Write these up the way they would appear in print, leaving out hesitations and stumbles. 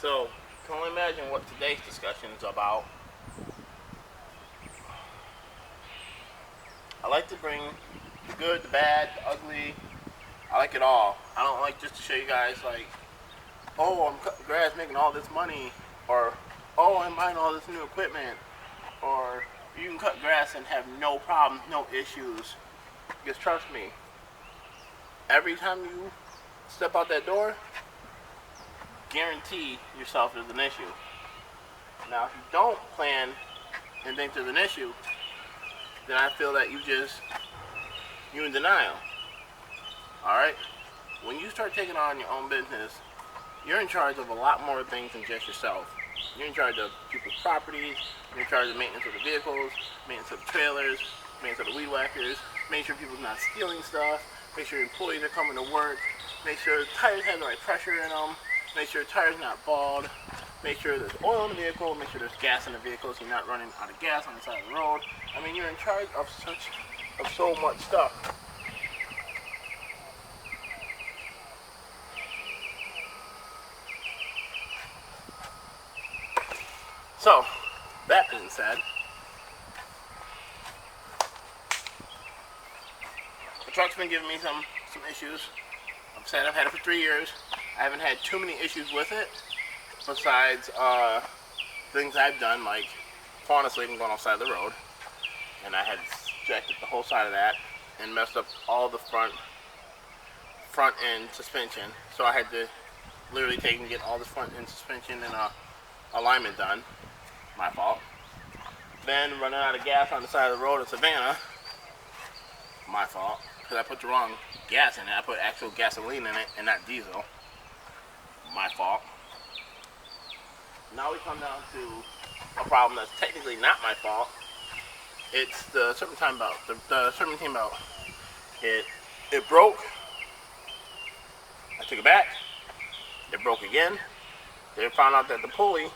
So, you can only imagine what today's discussion is about. I like to bring the good, the bad, the ugly. I like it all. I don't like just to show you guys like, oh, I'm cutting grass making all this money, or oh, I'm buying all this new equipment, or you can cut grass and have no problems, no issues. Because trust me, every time you step out that door, guarantee yourself there's an issue. Now, if you don't plan and think there's an issue, then I feel that you're in denial. Alright? When you start taking on your own business, you're in charge of a lot more things than just yourself. You're in charge of people's properties, you're in charge of maintenance of the vehicles, maintenance of the trailers, maintenance of the weed whackers, make sure people's not stealing stuff, make sure employees are coming to work, make sure the tires have the right pressure in them, make sure the tires not bald, make sure there's oil in the vehicle, make sure there's gas in the vehicle so you're not running out of gas on the side of the road. I mean, you're in charge of so much stuff. So, that being said, the truck's been giving me some issues. I've said I've had it for 3 years. I haven't had too many issues with it, besides things I've done, like falling asleep and going off the side of the road. And I had jacked up the whole side of that and messed up all the front end suspension. So I had to literally take and get all the front end suspension and alignment done. My fault. Then running out of gas on the side of the road in Savannah. My fault. Because I put the wrong gas in it. I put actual gasoline in it and not diesel. My fault. Now we come down to a problem that's technically not my fault. It's the serpentine belt. The serpentine belt. It broke. I took it back. It broke again. They found out that the pulley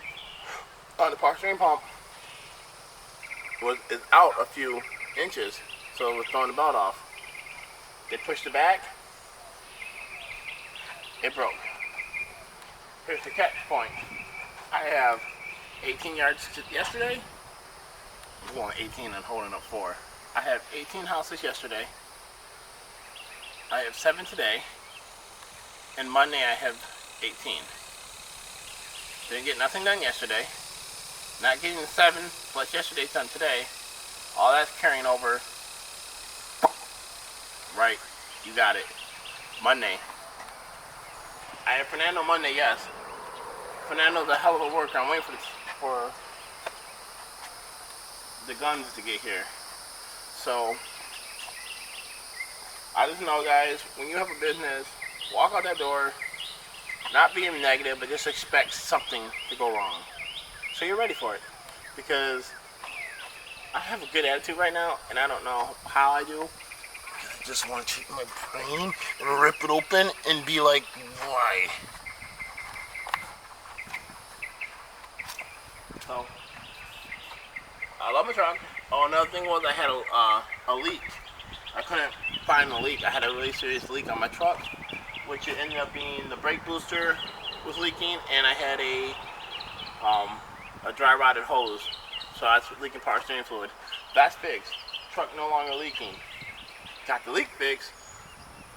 on the power steering pump is out a few inches, so it was throwing the belt off. They pushed it back. It broke. Here's the catch point. I have 18 yards yesterday. I'm going 18 and holding up 4. I have 18 houses yesterday. I have 7 today. And Monday I have 18. Didn't get nothing done yesterday. Not getting 7 plus yesterday's done today. All that's carrying over. Right, you got it. Monday. I have Fernando Monday, yes. Fernando's a hell of a worker. I'm waiting for the guns to get here. So, I just know, guys, when you have a business, walk out that door, not being negative, but just expect something to go wrong. So you're ready for it. Because I have a good attitude right now, and I don't know how I do. I just want to take my brain and rip it open and be like, why? So, I love my truck. Oh, another thing was I had a leak. I couldn't find the leak. I had a really serious leak on my truck, which it ended up being the brake booster was leaking, and I had a dry rotted hose. So that's leaking power steering fluid. That's fixed. Truck no longer leaking. Got the leak fixed.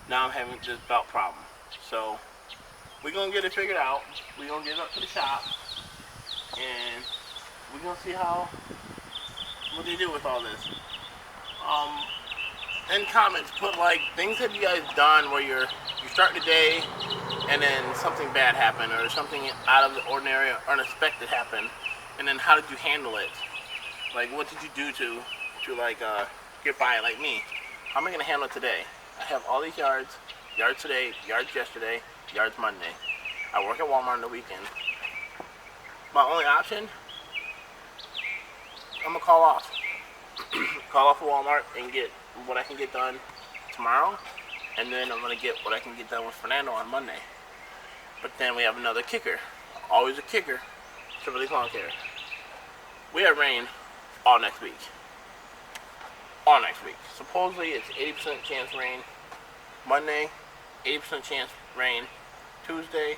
Now I'm having this belt problem. So we're gonna get it figured out. We're gonna get it up to the shop, and we're gonna see what they do with all this. In comments, put like things have you guys done where you start the day and then something bad happened or something out of the ordinary or unexpected happened, and then how did you handle it? Like, what did you do to like get by like me? How am I gonna handle it today? I have all these yards today, yards yesterday, yards Monday. I work at Walmart on the weekend. My only option, I'm gonna call off. Call off of Walmart and get what I can get done tomorrow, and then I'm gonna get what I can get done with Fernando on Monday. But then we have another kicker. Always a kicker. Triple D Lawn Care. We have rain all next week. All next week. Supposedly it's 80% chance rain Monday, 80% chance rain Tuesday,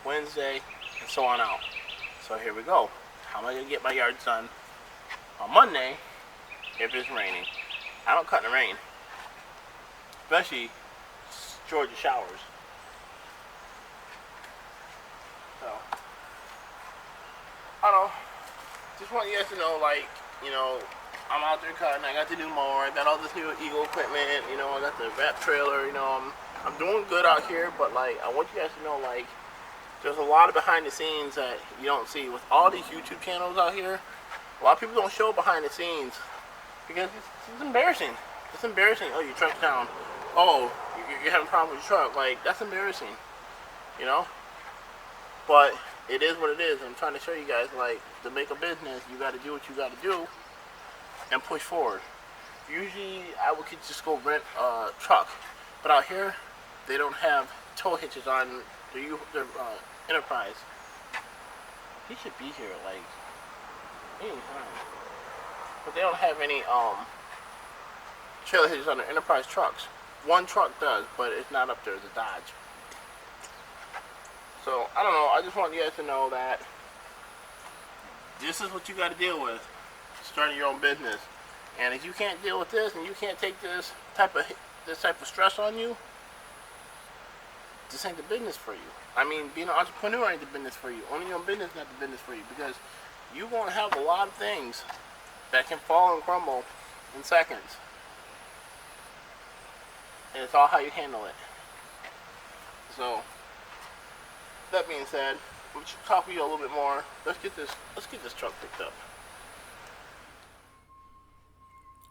Wednesday, and so on out. So here we go. How am I gonna get my yard done on Monday if it's raining? I don't cut in the rain, especially Georgia showers. So I don't know. Just want you guys to know, like, you know, I'm out there cutting. I got the new mower. I got all this new Eagle equipment. You know, I got the wrap trailer. You know, I'm doing good out here. But like, I want you guys to know, like, there's a lot of behind the scenes that you don't see with all these YouTube channels out here. A lot of people don't show behind the scenes because it's embarrassing. It's embarrassing. Oh, your truck's down. Oh, you're having a problem with your truck. Like, that's embarrassing. You know. But it is what it is. I'm trying to show you guys, like, to make a business, you got to do what you got to do and push forward. Usually, I would just go rent a truck, but out here, they don't have tow hitches on their Enterprise. He should be here, like, anytime. But they don't have any trailer hitches on their Enterprise trucks. One truck does, but it's not up there. It's a Dodge. So, I don't know, I just want you guys to know that this is what you got to deal with, starting your own business. And if you can't deal with this, and you can't take this type of stress on you, this ain't the business for you. I mean, being an entrepreneur ain't the business for you. Owning your own business is not the business for you, because you're going to have a lot of things that can fall and crumble in seconds. And it's all how you handle it. So, that being said, we should talk to you a little bit more. Let's get this truck picked up.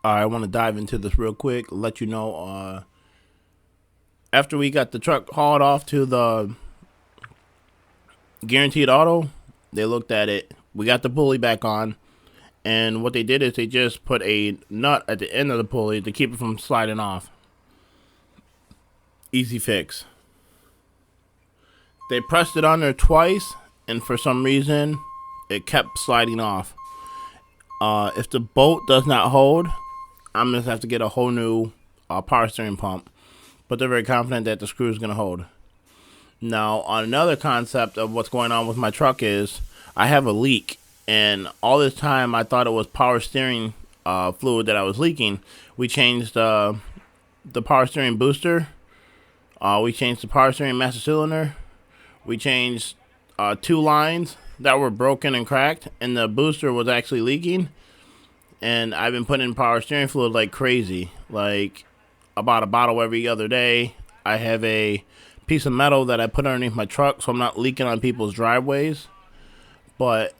Alright, I want to dive into this real quick. Let you know, after we got the truck hauled off to the Guaranteed Auto, they looked at it. We got the pulley back on, and what they did is they just put a nut at the end of the pulley to keep it from sliding off. Easy fix. They pressed it on there twice, and for some reason, it kept sliding off. If the bolt does not hold, I'm going to have to get a whole new power steering pump. But they're very confident that the screw is going to hold. Now, on another concept of what's going on with my truck is, I have a leak. And all this time, I thought it was power steering fluid that I was leaking. We changed the power steering booster. We changed the power steering master cylinder. We changed 2 lines that were broken and cracked, and the booster was actually leaking. And I've been putting in power steering fluid like crazy, like about a bottle every other day. I have a piece of metal that I put underneath my truck so I'm not leaking on people's driveways. But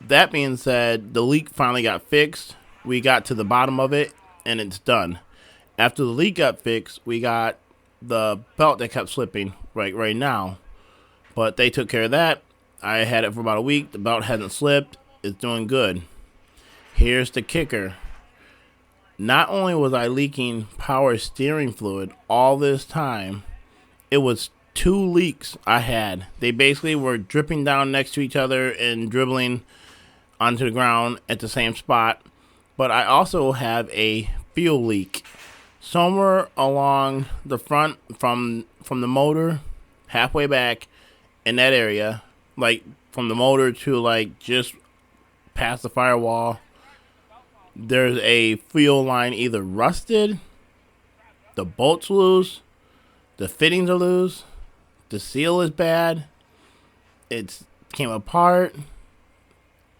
that being said, the leak finally got fixed. We got to the bottom of it, and it's done. After the leak got fixed, we got the belt that kept slipping right now. But they took care of that. I had it for about a week. The belt hasn't slipped. It's doing good. Here's the kicker. Not only was I leaking power steering fluid all this time, it was 2 leaks I had. They basically were dripping down next to each other and dribbling onto the ground at the same spot. But I also have a fuel leak somewhere along the front from the motor, halfway back in that area, like from the motor to like just past the firewall. There's a fuel line either rusted, the bolt's loose, the fittings are loose, the seal is bad, it's came apart.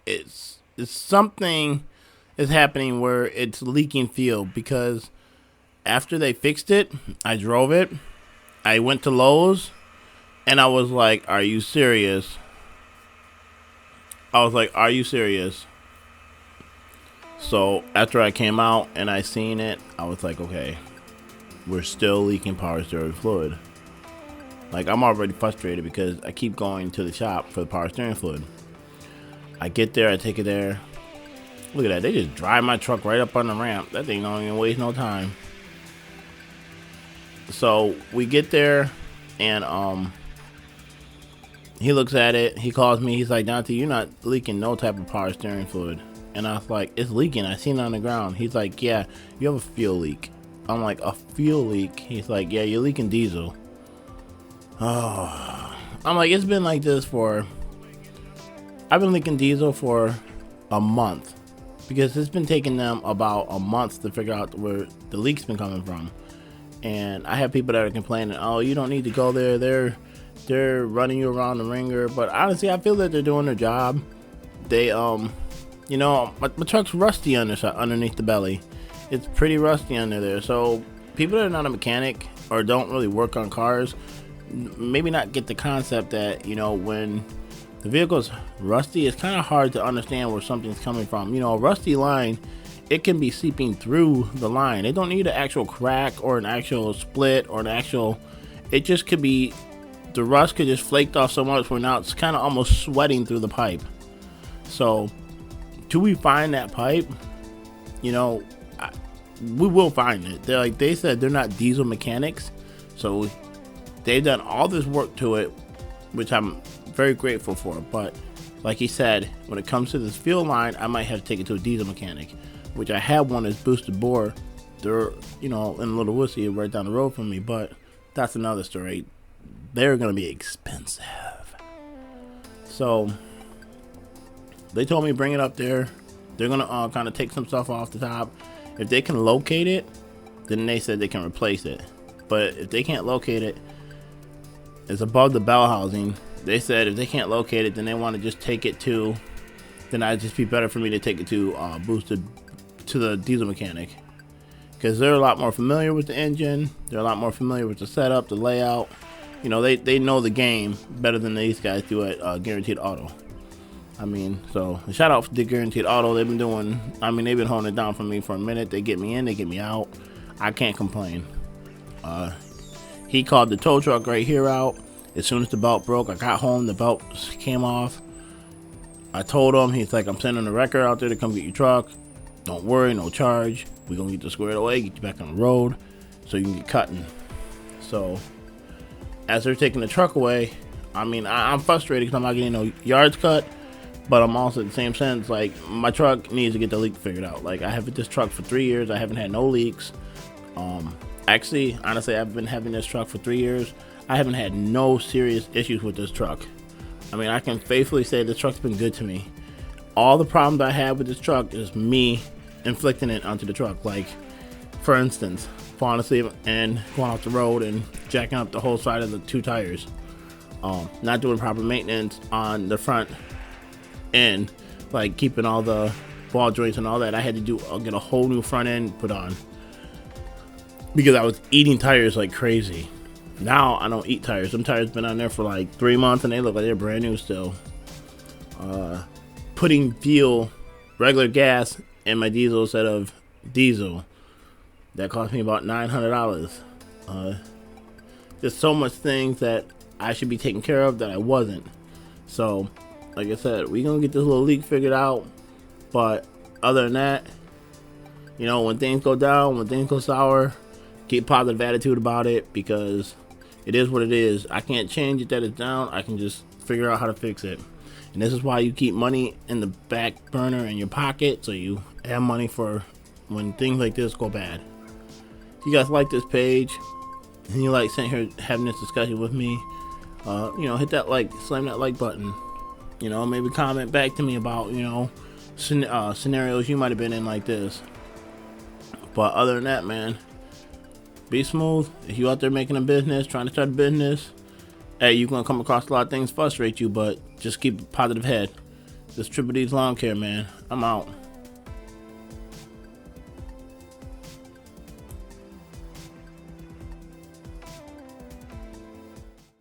It's something is happening where it's leaking fuel, because after they fixed it, I drove it, I went to Lowe's, and I was like, are you serious? I was like, are you serious? So after I came out and I seen it, I was like, okay, we're still leaking power steering fluid. Like, I'm already frustrated because I keep going to the shop for the power steering fluid. I get there, I take it there. Look at that, they just drive my truck right up on the ramp. That thing don't even waste no time. So we get there, and he looks at it, he calls me, he's like, Dante, you're not leaking no type of power steering fluid. And I was like, it's leaking, I seen it on the ground. He's like, yeah, you have a fuel leak. I'm like, a fuel leak? He's like, yeah, you're leaking diesel. Oh, I'm like, it's been like this for I've been leaking diesel for a month because it's been taking them about a month to figure out where the leak's been coming from. And I have people that are complaining, oh, you don't need to go there. They're running you around the ringer. But honestly, I feel that they're doing their job. They, you know, my truck's rusty underneath the belly. It's pretty rusty under there. So people that are not a mechanic or don't really work on cars, maybe not get the concept that, you know, when the vehicle's rusty, it's kind of hard to understand where something's coming from. You know, a rusty line, it can be seeping through the line. It don't need an actual crack or an actual split or an actual, it just could be, the rust could just flaked off so much where now it's kind of almost sweating through the pipe. So till we find that pipe, you know, we will find it. They said they're not diesel mechanics, so they've done all this work to it, which I'm very grateful for. But like he said, when it comes to this fuel line, I might have to take it to a diesel mechanic, which I have one that's boosted bore. They're, you know, in Little Wussy right down the road from me, but that's another story. They're gonna be expensive. So they told me bring it up there. They're gonna kind of take some stuff off the top. If they can locate it, then they said they can replace it. But if they can't locate it, it's above the bell housing. They said if they can't locate it, then they want to just take it to, then it'd just be better for me to take it to boosted to the diesel mechanic, because they're a lot more familiar with the engine. They're a lot more familiar with the setup, the layout. You know, they know the game better than these guys do at Guaranteed Auto. I mean, so shout out to Guaranteed Auto. They've been doing, I mean, they've been holding it down for me for a minute. They get me in, they get me out. I can't complain. He called the tow truck right here out. As soon as the belt broke, I got home, the belt came off. I told him, he's like, I'm sending a wrecker out there to come get your truck. Don't worry, no charge. We're gonna get this squared away, get you back on the road so you can get cutting. So as they're taking the truck away, I mean, I'm frustrated because I'm not getting no yards cut, but I'm also in the same sense, like, my truck needs to get the leak figured out. Like, I have this truck for 3 years. I haven't had no leaks. Actually, honestly, I've been having this truck for 3 years. I haven't had no serious issues with this truck. I mean, I can faithfully say this truck's been good to me. All the problems I have with this truck is me inflicting it onto the truck. Like, for instance, falling asleep and going off the road and jacking up the whole side of the 2 tires. Not doing proper maintenance on the front end, like keeping all the ball joints and all that. I had to get a whole new front end put on because I was eating tires like crazy. Now I don't eat tires. Some tires been on there for like 3 months and they look like they're brand new still. Putting fuel, regular gas, in my diesel instead of diesel, that cost me about $900. There's so much things that I should be taking care of that I wasn't. So like I said, we're gonna get this little leak figured out. But other than that, you know, when things go down, when things go sour, keep positive attitude about it, because it is what it is. I can't change it that it's down. I can just figure out how to fix it. And this is why you keep money in the back burner in your pocket, so you have money for when things like this go bad. If you guys like this page and you like sitting here having this discussion with me, you know, hit that like, slam that like button. You know, maybe comment back to me about, you know, scenarios you might have been in like this. But other than that, man, be smooth. If you out there making a business, trying to start a business, hey, you're gonna come across a lot of things frustrate you, but just keep a positive head. This Triple D's Lawn Care, man. I'm out.